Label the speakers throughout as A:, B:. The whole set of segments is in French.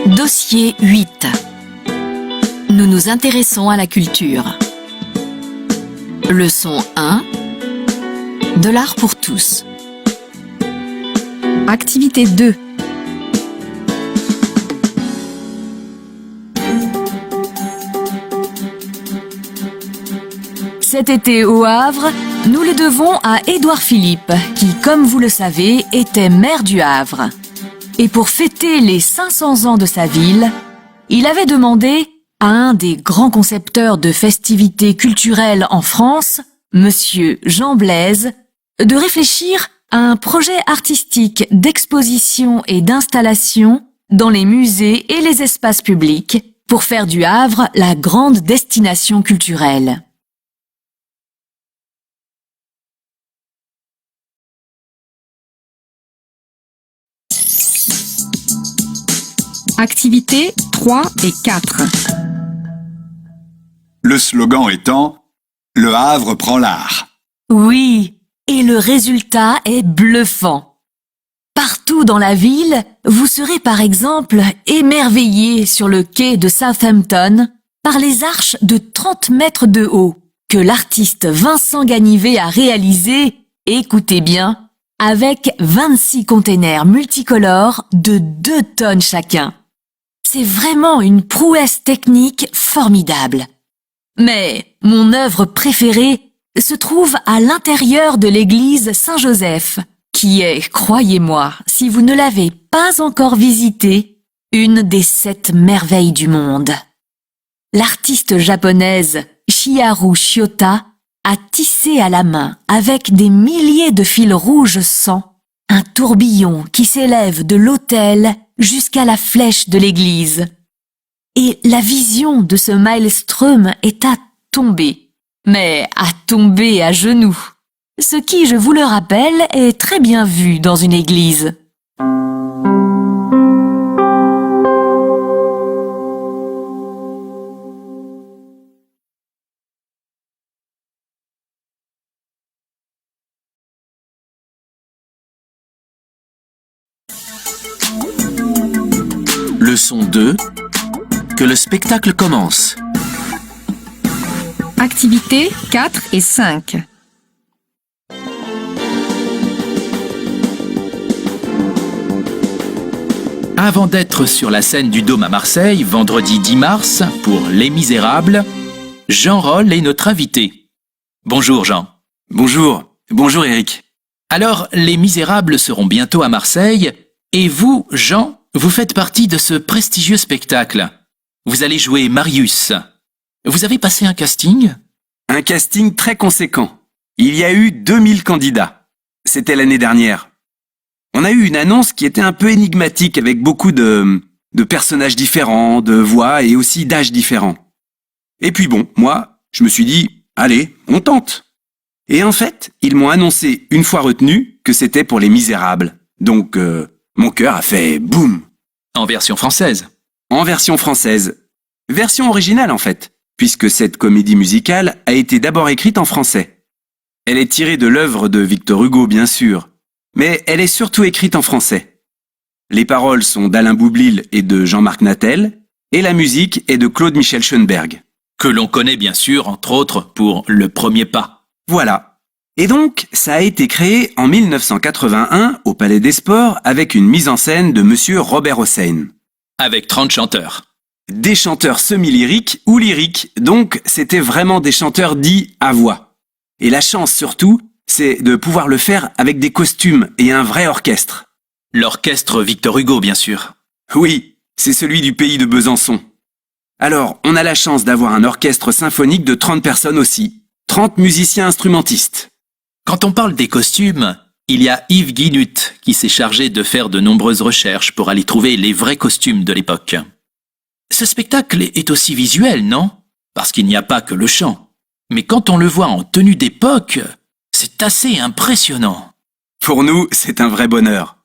A: Dossier 8. Nous nous intéressons à la culture. Leçon 1. De l'art pour tous. Activité 2. Cet été au Havre, nous le devons à Édouard Philippe, qui, comme vous le savez, était maire du Havre. Et pour fêter les 500 ans de sa ville, il avait demandé à un des grands concepteurs de festivités culturelles en France, Monsieur Jean Blaise, de réfléchir à un projet artistique d'exposition et d'installation dans les musées et les espaces publics pour faire du Havre la grande destination culturelle. Activités 3 et 4.
B: Le slogan étant « Le Havre prend l'art ».
A: Oui, et le résultat est bluffant. Partout dans la ville, vous serez par exemple émerveillé sur le quai de Southampton par les arches de 30 mètres de haut que l'artiste Vincent Ganivet a réalisées, écoutez bien, avec 26 containers multicolores de 2 tonnes chacun. C'est vraiment une prouesse technique formidable. Mais mon œuvre préférée se trouve à l'intérieur de l'église Saint-Joseph, qui est, croyez-moi, si vous ne l'avez pas encore visitée, une des 7 merveilles du monde. L'artiste japonaise Chiharu Shiota a tissé à la main, avec des milliers de fils rouges sang, un tourbillon qui s'élève de l'autel jusqu'à la flèche de l'église. Et la vision de ce maelstrom est à tomber, mais à tomber à genoux, ce qui, je vous le rappelle, est très bien vu dans une église.
C: Leçon 2. Que le spectacle commence.
A: Activités 4 et 5.
C: Avant d'être sur la scène du Dôme à Marseille, vendredi 10 mars, pour Les Misérables, Jean Roll est notre invité. Bonjour Jean.
D: Bonjour Eric.
C: Alors, Les Misérables seront bientôt à Marseille, et vous, Jean, vous faites partie de ce prestigieux spectacle. Vous allez jouer Marius. Vous avez passé un casting ?
D: Un casting très conséquent. Il y a eu 2000 candidats. C'était l'année dernière. On a eu une annonce qui était un peu énigmatique avec beaucoup de personnages différents, de voix et aussi d'âges différents. Et puis bon, moi, je me suis dit, allez, on tente. Et en fait, ils m'ont annoncé une fois retenu que c'était pour Les Misérables. Donc, mon cœur a fait boum.
C: En version française.
D: En version française. Version originale en fait, puisque cette comédie musicale a été d'abord écrite en français. Elle est tirée de l'œuvre de Victor Hugo bien sûr, mais elle est surtout écrite en français. Les paroles sont d'Alain Boublil et de Jean-Marc Natel, et la musique est de Claude-Michel Schoenberg.
C: Que l'on connaît bien sûr, entre autres, pour Le Premier Pas.
D: Voilà. Et donc, ça a été créé en 1981 au Palais des Sports avec une mise en scène de monsieur Robert Hossein.
C: Avec 30 chanteurs.
D: Des chanteurs semi-lyriques ou lyriques, donc c'était vraiment des chanteurs dits à voix. Et la chance surtout, c'est de pouvoir le faire avec des costumes et un vrai orchestre.
C: L'orchestre Victor Hugo, bien sûr.
D: Oui, c'est celui du pays de Besançon. Alors, on a la chance d'avoir un orchestre symphonique de 30 personnes aussi. 30 musiciens instrumentistes.
C: Quand on parle des costumes, il y a Yves Guinut qui s'est chargé de faire de nombreuses recherches pour aller trouver les vrais costumes de l'époque. Ce spectacle est aussi visuel, non ? Parce qu'il n'y a pas que le chant. Mais quand on le voit en tenue d'époque, c'est assez impressionnant.
D: Pour nous, c'est un vrai bonheur.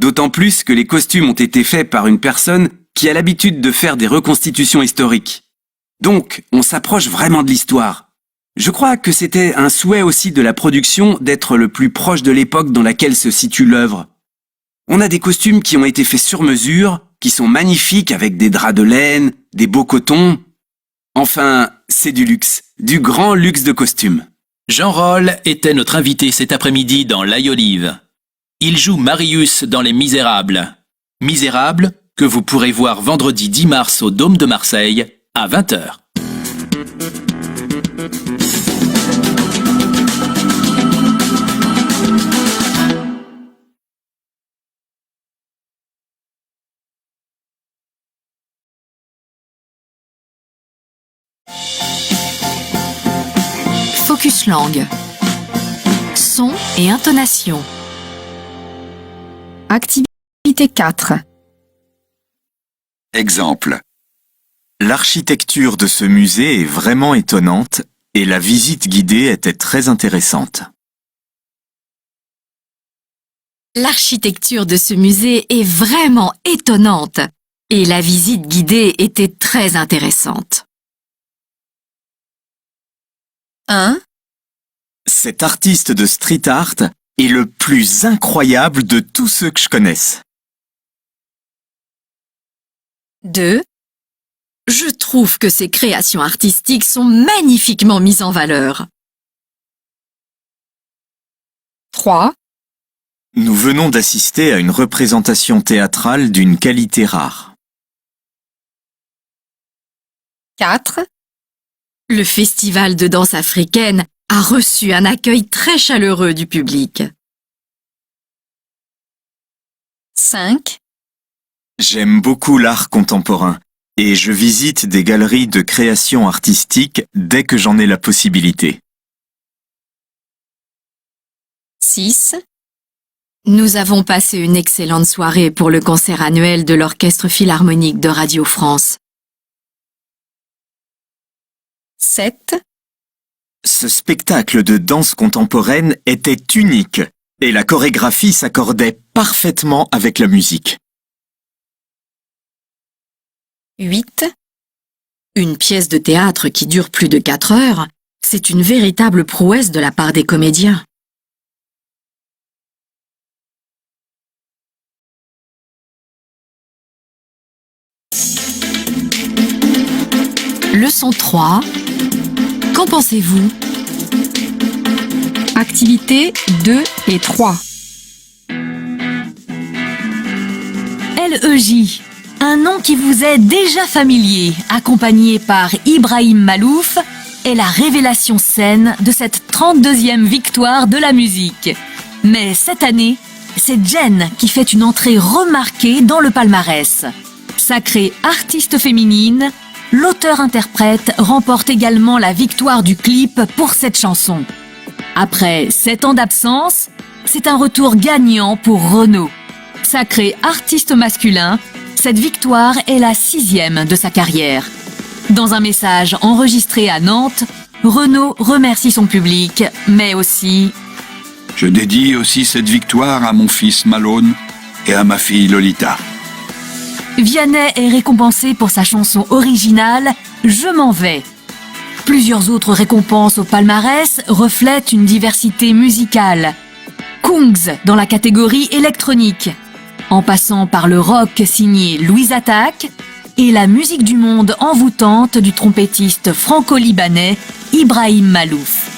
D: D'autant plus que les costumes ont été faits par une personne qui a l'habitude de faire des reconstitutions historiques. Donc, on s'approche vraiment de l'histoire. Je crois que c'était un souhait aussi de la production d'être le plus proche de l'époque dans laquelle se situe l'œuvre. On a des costumes qui ont été faits sur mesure qui sont magnifiques avec des draps de laine, des beaux cotons. Enfin, c'est du luxe, du grand luxe de costumes.
C: Jean Roll était notre invité cet après-midi dans L'Ail Olive. Il joue Marius dans Les Misérables. Misérables que vous pourrez voir vendredi 10 mars au Dôme de Marseille à 20h.
A: Focus langue. Son et intonation.
E: Activité 4.
B: Exemple.
F: L'architecture de ce musée est vraiment étonnante et la visite guidée était très intéressante.
A: L'architecture de ce musée est vraiment étonnante et la visite guidée était très intéressante. 1.
F: Cet artiste de street art est le plus incroyable de tous ceux que je connaisse.
A: 2. Je trouve que ces créations artistiques sont magnifiquement mises en valeur.
E: 3.
F: Nous venons d'assister à une représentation théâtrale d'une qualité rare.
E: 4.
A: Le festival de danse africaine a reçu un accueil très chaleureux du public.
E: 5.
F: J'aime beaucoup l'art contemporain et je visite des galeries de création artistique dès que j'en ai la possibilité.
E: 6.
A: Nous avons passé une excellente soirée pour le concert annuel de l'Orchestre Philharmonique de Radio France.
E: 7.
F: Ce spectacle de danse contemporaine était unique et la chorégraphie s'accordait parfaitement avec la musique.
A: 8. Une pièce de théâtre qui dure plus de 4 heures, c'est une véritable prouesse de la part des comédiens. Leçon 3. Qu'en pensez-vous?
E: Activité 2 et 3.
A: LEJ, un nom qui vous est déjà familier, accompagné par Ibrahim Malouf, est la révélation scène de cette 32e victoire de la musique. Mais cette année, c'est Jen qui fait une entrée remarquée dans le palmarès. Sacrée artiste féminine, l'auteur-interprète remporte également la victoire du clip pour cette chanson. Après 7 ans d'absence, c'est un retour gagnant pour Renaud. Sacré artiste masculin, cette victoire est la 6e de sa carrière. Dans un message enregistré à Nantes, Renaud remercie son public, mais aussi...
B: Je dédie aussi cette victoire à mon fils Malone et à ma fille Lolita.
A: Vianney est récompensé pour sa chanson originale « Je m'en vais ». Plusieurs autres récompenses au palmarès reflètent une diversité musicale. Kungs dans la catégorie électronique, en passant par le rock signé Louise Attaque et la musique du monde envoûtante du trompettiste franco-libanais Ibrahim Malouf.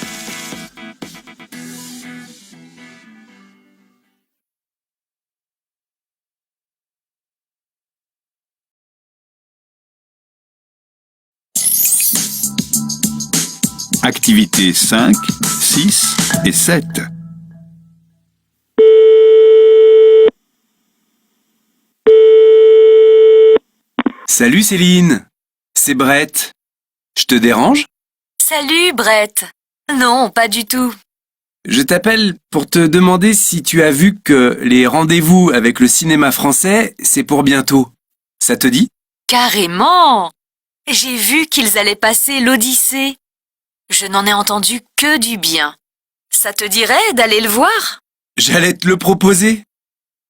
B: Activités 5, 6 et 7.
D: Salut Céline, c'est Brett. Je te dérange?
A: Salut Brett. Non, pas du tout.
D: Je t'appelle pour te demander si tu as vu que les rendez-vous avec le cinéma français, c'est pour bientôt. Ça te dit?
A: Carrément. J'ai vu qu'ils allaient passer l'Odyssée. Je n'en ai entendu que du bien. Ça te dirait d'aller le voir?
D: J'allais te le proposer.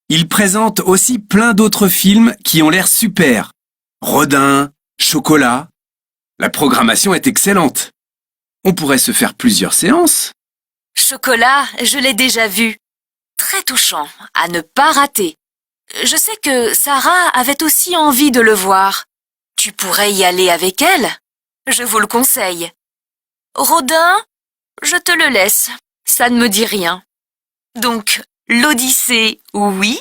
D: Il présente aussi plein d'autres films qui ont l'air super. Rodin, Chocolat. La programmation est excellente. On pourrait se faire plusieurs séances.
A: Chocolat, je l'ai déjà vu. Très touchant, à ne pas rater. Je sais que Sarah avait aussi envie de le voir. Tu pourrais y aller avec elle. Je vous le conseille. Rodin, je te le laisse. Ça ne me dit rien. Donc, l'Odyssée, oui.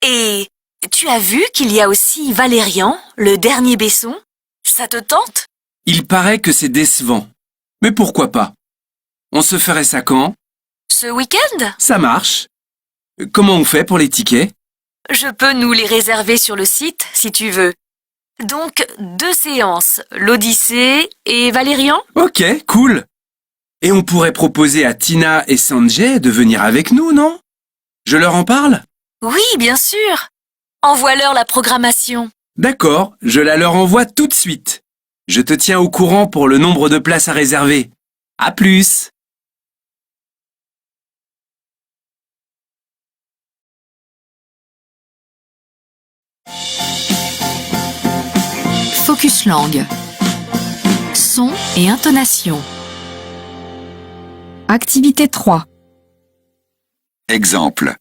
A: Et tu as vu qu'il y a aussi Valérian, le dernier Besson? Ça te tente?
D: Il paraît que c'est décevant. Mais pourquoi pas? On se ferait ça quand?
A: Ce week-end?
D: Ça marche. Comment on fait pour les tickets?
A: Je peux nous les réserver sur le site, si tu veux. Donc, 2 séances, l'Odyssée et Valérian?
D: Ok, cool. Et on pourrait proposer à Tina et Sanjay de venir avec nous, non? Je leur en parle?
A: Oui, bien sûr. Envoie-leur la programmation.
D: D'accord, je la leur envoie tout de suite. Je te tiens au courant pour le nombre de places à réserver. À plus!
E: Focus langue. Son et intonation. Activité 3.
B: Exemple.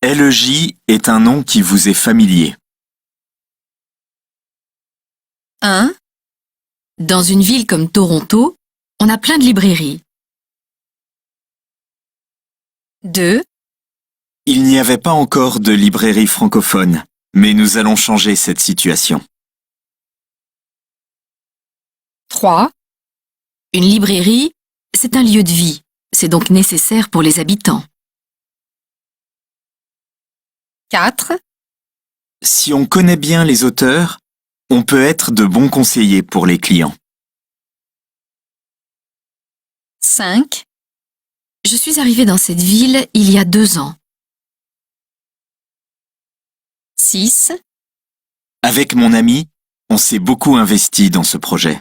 F: LEJ est un nom qui vous est familier.
E: 1. Dans une ville comme Toronto, on a plein de librairies. 2.
F: Il n'y avait pas encore de librairie francophone, mais nous allons changer cette situation.
E: 3. Une librairie, c'est un lieu de vie. C'est donc nécessaire pour les habitants. 4.
F: Si on connaît bien les auteurs, on peut être de bons conseillers pour les clients.
E: 5. Je suis arrivée dans cette ville il y a 2 ans. 6.
F: Avec mon ami, on s'est beaucoup investi dans ce projet.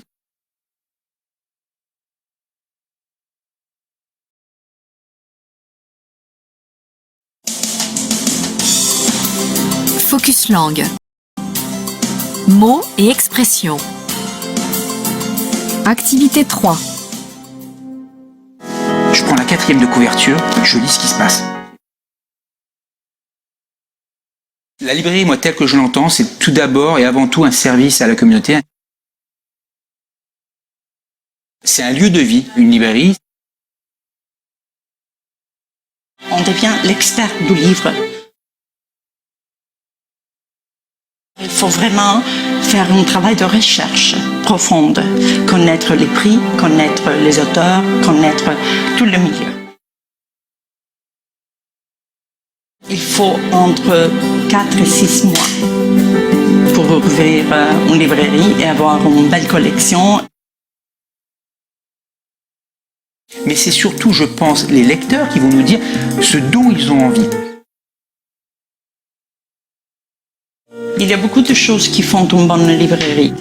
E: Focus langue. Mots et expressions. Activité 3.
G: Je prends la 4e de couverture, je lis ce qui se passe. La librairie, moi, telle que je l'entends, c'est tout d'abord et avant tout un service à la communauté. C'est un lieu de vie, une librairie.
H: On devient l'expert du livre. Il faut vraiment faire un travail de recherche profonde, connaître les prix, connaître les auteurs, connaître tout le milieu. Il faut entre 4 et 6 mois pour ouvrir une librairie et avoir une belle collection.
G: Mais c'est surtout, je pense, les lecteurs qui vont nous dire ce dont ils ont envie.
H: Il y a beaucoup de choses qui font une bonne librairie.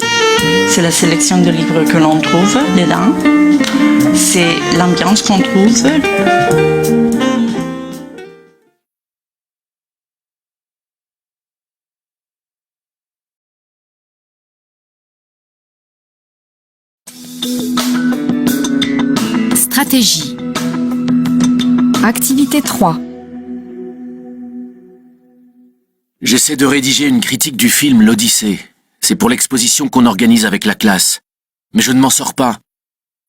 H: C'est la sélection de livres que l'on trouve dedans. C'est l'ambiance qu'on trouve.
E: Stratégie. Activité 3.
C: J'essaie de rédiger une critique du film L'Odyssée. C'est pour l'exposition qu'on organise avec la classe. Mais je ne m'en sors pas.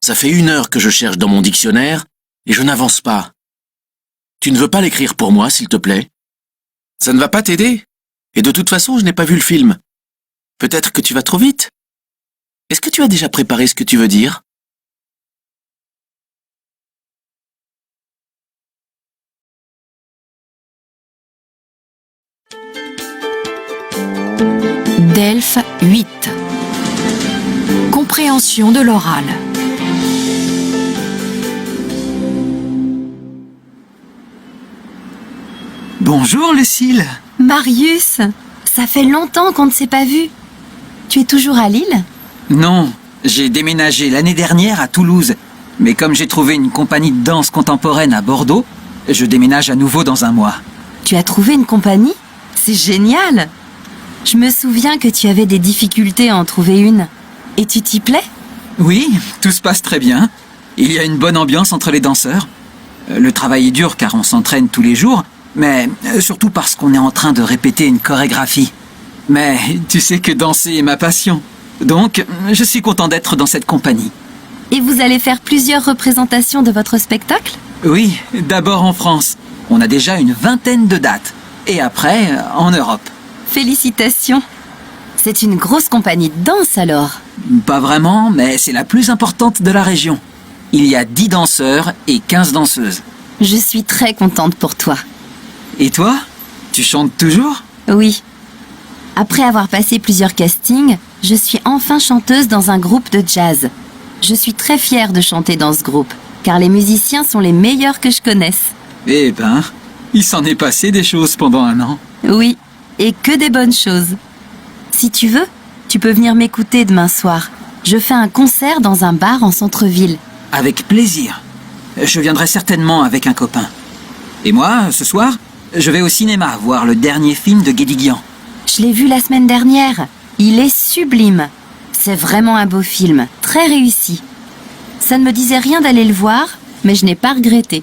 C: Ça fait 1 heure que je cherche dans mon dictionnaire et je n'avance pas. Tu ne veux pas l'écrire pour moi, s'il te plaît? Ça ne va pas t'aider? Et de toute façon, je n'ai pas vu le film. Peut-être que tu vas trop vite? Est-ce que tu as déjà préparé ce que tu veux dire?
E: Delphes 8. Compréhension de l'oral.
I: Bonjour Lucille.
J: Marius, ça fait longtemps qu'on ne s'est pas vu. Tu es toujours à Lille?
I: Non, j'ai déménagé l'année dernière à Toulouse. Mais comme j'ai trouvé une compagnie de danse contemporaine à Bordeaux, je déménage à nouveau dans un mois.
J: Tu as trouvé une compagnie? C'est génial! Je me souviens que tu avais des difficultés à en trouver une. Et tu t'y plais?
I: Oui, tout se passe très bien. Il y a une bonne ambiance entre les danseurs. Le travail est dur car on s'entraîne tous les jours, Mais surtout parce qu'on est en train de répéter une chorégraphie. Mais tu sais que danser est ma passion. Donc, je suis content d'être dans cette compagnie.
J: Et vous allez faire plusieurs représentations de votre spectacle?
I: Oui, d'abord en France. On a déjà une 20aine de dates. Et après, en Europe.
J: Félicitations. C'est une grosse compagnie de danse alors.
I: Pas vraiment, mais c'est la plus importante de la région. Il y a 10 danseurs et 15 danseuses.
J: Je suis très contente pour toi.
I: Et toi? Tu chantes toujours?
J: Oui. Après avoir passé plusieurs castings, je suis enfin chanteuse dans un groupe de jazz. Je suis très fière de chanter dans ce groupe, car les musiciens sont les meilleurs que je connaisse.
I: Eh ben, il s'en est passé des choses pendant un an.
J: Oui, et que des bonnes choses. Si tu veux, tu peux venir m'écouter demain soir. Je fais un concert dans un bar en centre-ville.
I: Avec plaisir. Je viendrai certainement avec un copain. Et moi, ce soir, je vais au cinéma voir le dernier film de Guédiguian.
J: Je l'ai vu la semaine dernière. Il est sublime. C'est vraiment un beau film, très réussi. Ça ne me disait rien d'aller le voir, mais je n'ai pas regretté.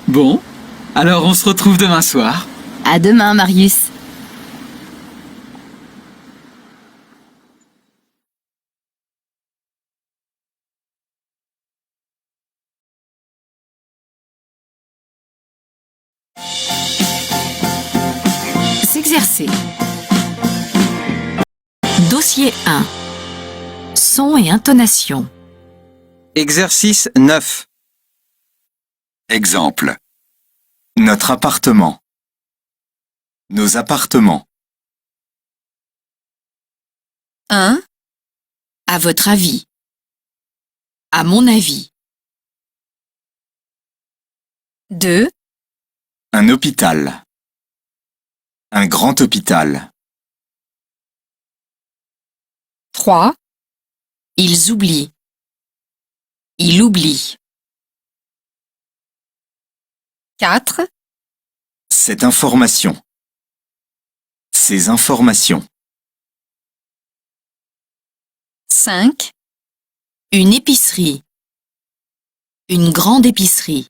I: Bon, alors on se retrouve demain soir.
J: À demain, Marius.
E: S'exercer. Dossier 1. Son et intonation.
F: Exercice 9.
B: Exemple.
F: Notre appartement. Nos appartements.
E: 1. À votre avis. À mon avis. 2.
F: Un hôpital. Un grand hôpital.
E: 3. Ils oublient. Il oublie. 4.
F: Cette information. Ces informations.
E: 5. Une épicerie. Une grande épicerie.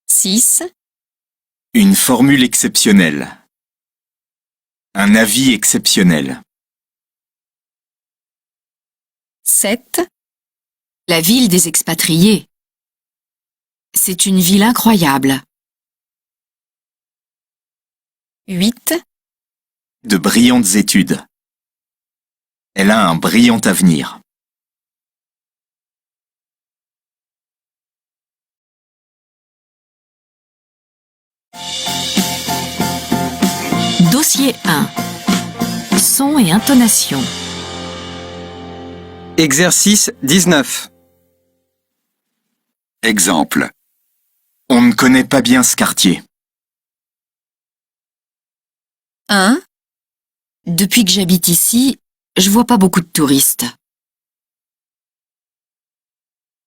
E: 6.
F: Une formule exceptionnelle. Un avis exceptionnel.
E: 7. La ville des expatriés. C'est une ville incroyable. 8.
F: De brillantes études. Elle a un brillant avenir.
E: Dossier 1. Son et intonation.
F: Exercice 19.
B: Exemple.
F: On ne connaît pas bien ce quartier.
E: 1. Depuis que j'habite ici, je vois pas beaucoup de touristes.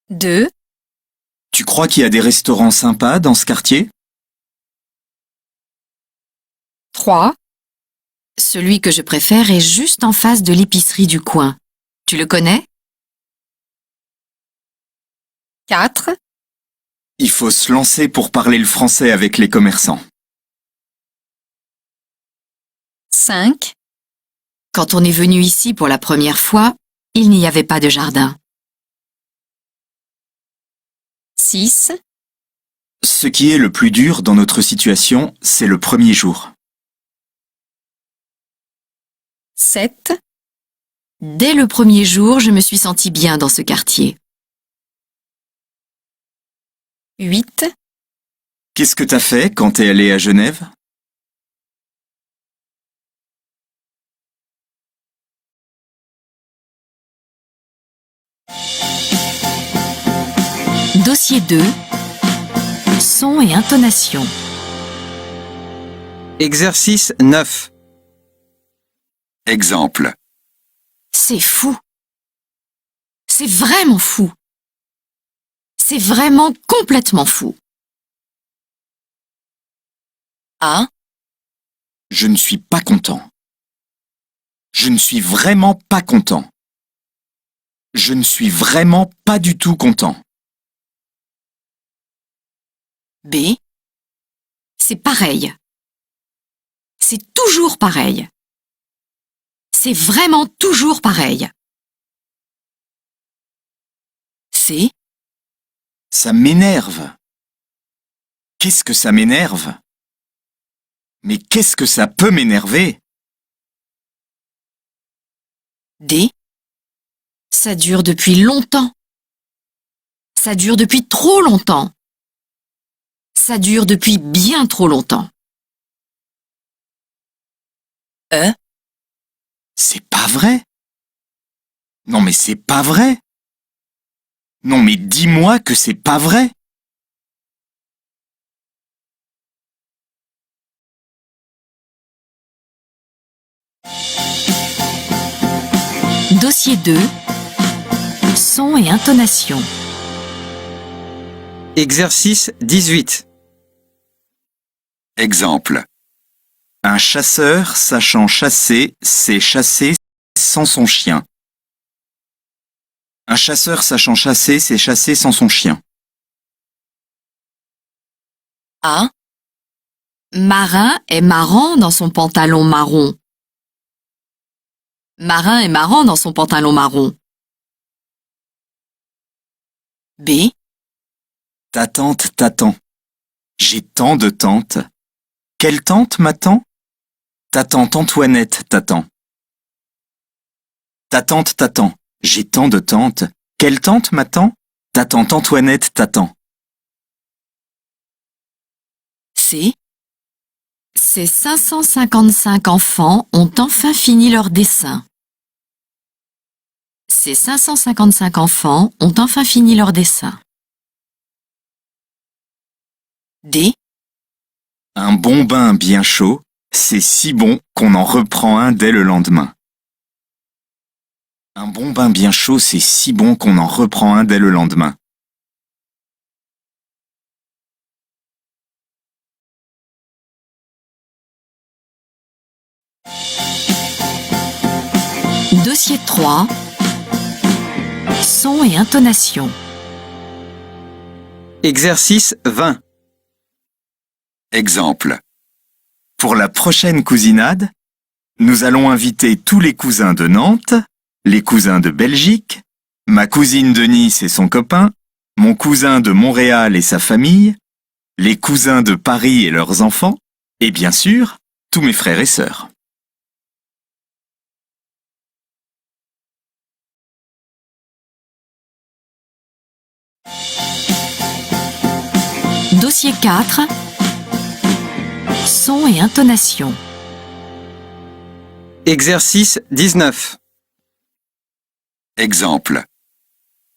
E: 2.
F: Tu crois qu'il y a des restaurants sympas dans ce quartier?
E: 3. Celui que je préfère est juste en face de l'épicerie du coin. Tu le connais? 4.
F: Il faut se lancer pour parler le français avec les commerçants.
E: 5. Quand on est venu ici pour la première fois, il n'y avait pas de jardin. 6.
F: Ce qui est le plus dur dans notre situation, c'est le premier jour.
E: 7. Dès le premier jour, je me suis sentie bien dans ce quartier. 8.
F: Qu'est-ce que t'as fait quand t'es allé à Genève?
E: Dossier 2. Son et intonation.
F: Exercice 9.
B: Exemple.
E: C'est fou. C'est vraiment fou. C'est vraiment complètement fou. 1.
F: Je ne suis pas content. Je ne suis vraiment pas content. Je ne suis vraiment pas du tout content.
E: B. C'est pareil. C'est toujours pareil. C'est vraiment toujours pareil. C'est
F: Ça m'énerve. Qu'est-ce que ça m'énerve? Mais qu'est-ce que ça peut m'énerver?
E: des. Ça dure depuis longtemps. Ça dure depuis trop longtemps. Ça dure depuis bien trop longtemps.
F: C'est pas vrai. Non mais c'est pas vrai. Non mais dis-moi que c'est pas vrai.
A: Dossier 2. Son et intonation.
K: Exercice 18.
B: Exemple.
F: Un chasseur sachant chasser sait chasser sans son chien. Un chasseur sachant chasser sait chasser sans son chien.
E: A. Marin est marrant dans son pantalon marron. Marin est marrant dans son pantalon marron. B.
F: Ta tante t'attend. J'ai tant de tantes. Quelle tante m'attend? Ta tante Antoinette t'attend. Ta tante t'attend. J'ai tant de tantes. Quelle tante m'attend? Ta tante Antoinette t'attend.
E: C. Ces 555 enfants ont enfin fini leur dessin. Ces 555 enfants ont enfin fini leur dessin. D.
F: Un bon bain bien chaud, c'est si bon qu'on en reprend un dès le lendemain. Un bon bain bien chaud, c'est si bon qu'on en reprend un dès le lendemain.
A: Dossier 3. Son et intonation.
K: Exercice 20.
B: Exemple.
F: Pour la prochaine cousinade, nous allons inviter tous les cousins de Nantes, les cousins de Belgique, ma cousine de Nice et son copain, mon cousin de Montréal et sa famille, les cousins de Paris et leurs enfants, et bien sûr, tous mes frères et sœurs.
A: Dossier 4. Son et intonation.
K: Exercice 19.
B: Exemple.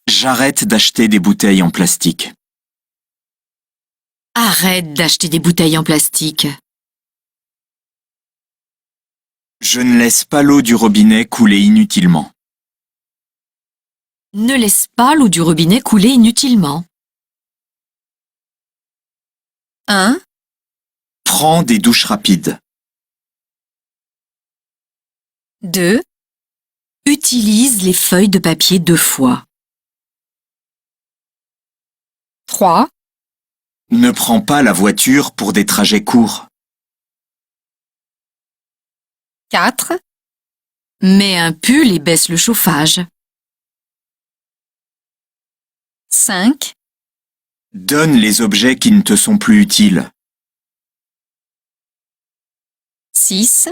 F: J'arrête d'acheter des bouteilles en plastique.
E: Arrête d'acheter des bouteilles en plastique.
F: Je ne laisse pas l'eau du robinet couler inutilement.
E: Ne laisse pas l'eau du robinet couler inutilement. 1.
F: Prends des douches rapides.
E: 2. Utilise les feuilles de papier 2 fois. 3.
F: Ne prends pas la voiture pour des trajets courts.
E: 4. Mets un pull et baisse le chauffage. 5.
F: Donne les objets qui ne te sont plus utiles.
E: 6.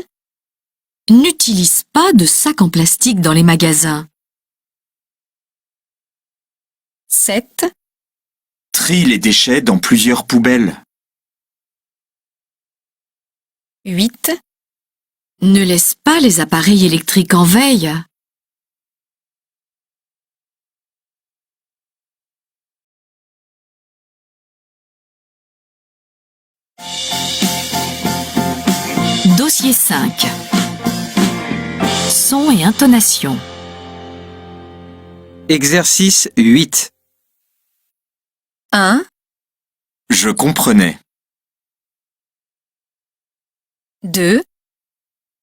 E: N'utilise pas de sac en plastique dans les magasins. 7.
F: Trie les déchets dans plusieurs poubelles.
E: 8. Ne laisse pas les appareils électriques en veille.
A: Dossier 5. Son et intonation.
K: Exercice 8.
E: 1.
F: Je comprenais.
E: 2.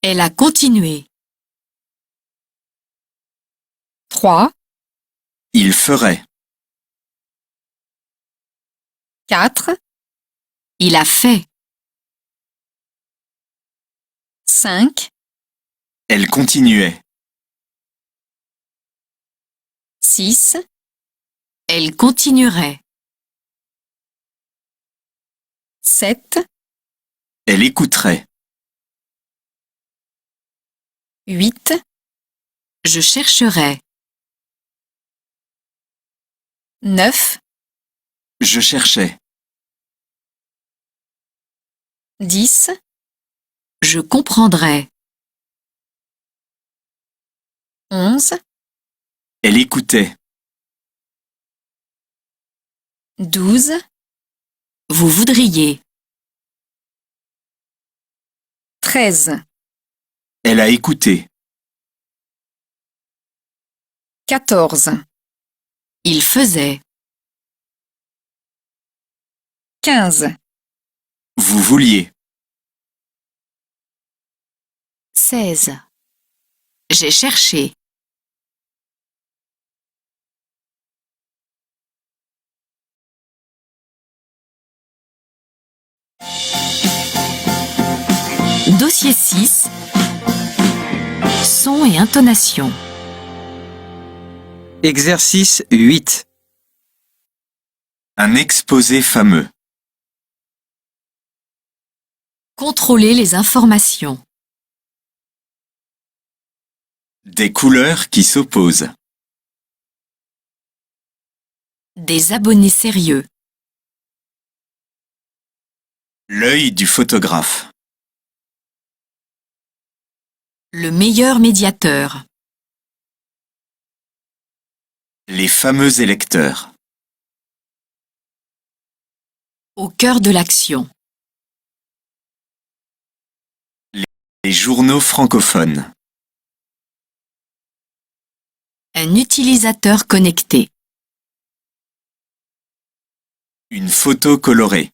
E: Elle a continué. 3.
F: Il ferait.
E: 4. Il a fait. 5,
F: Elle continuait.
E: 6. Elle continuerait. 7,
F: Elle écouterait.
E: 8. Je chercherai. 9,
F: Je cherchais.
E: 10. Je comprendrai. 11,
F: Elle écoutait.
E: 12. Vous voudriez. 13,
F: Elle a écouté.
E: 14. Il faisait. 15,
F: Vous vouliez.
E: 16. J'ai cherché. Dossier 6. Son et intonation.
K: Exercice 8.
F: Un exposé fameux.
E: Contrôler les informations.
F: Des couleurs qui s'opposent.
E: Des abonnés sérieux.
F: L'œil du photographe.
E: Le meilleur médiateur.
F: Les fameux électeurs.
E: Au cœur de l'action.
F: Les journaux francophones.
E: Un utilisateur connecté.
F: Une photo colorée.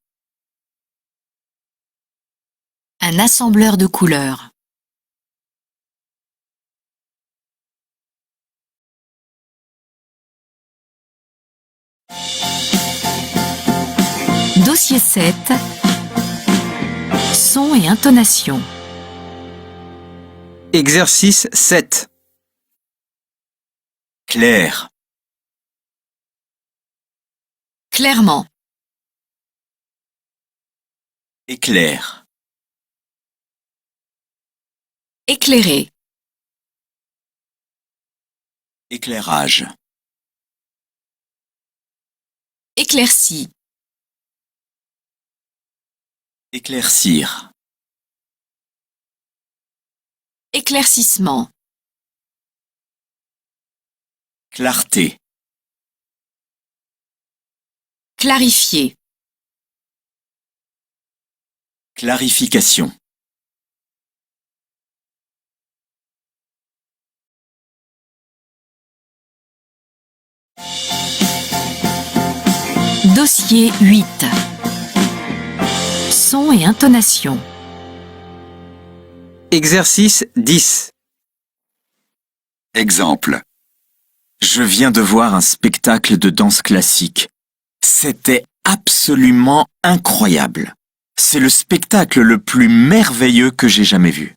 E: Un assembleur de couleurs. Dossier 7. Son et intonation.
K: Exercice 7.
F: Clair.
E: Clairement.
F: Éclair.
E: Éclairé.
F: Éclairage.
E: Éclairci.
F: Éclaircir.
E: Éclaircissement.
F: Clarté.
E: Clarifier.
F: Clarification.
E: Dossier 8. Son et intonation.
K: Exercice 10.
B: Exemple.
F: Je viens de voir un spectacle de danse classique. C'était absolument incroyable. C'est le spectacle le plus merveilleux que j'ai jamais vu.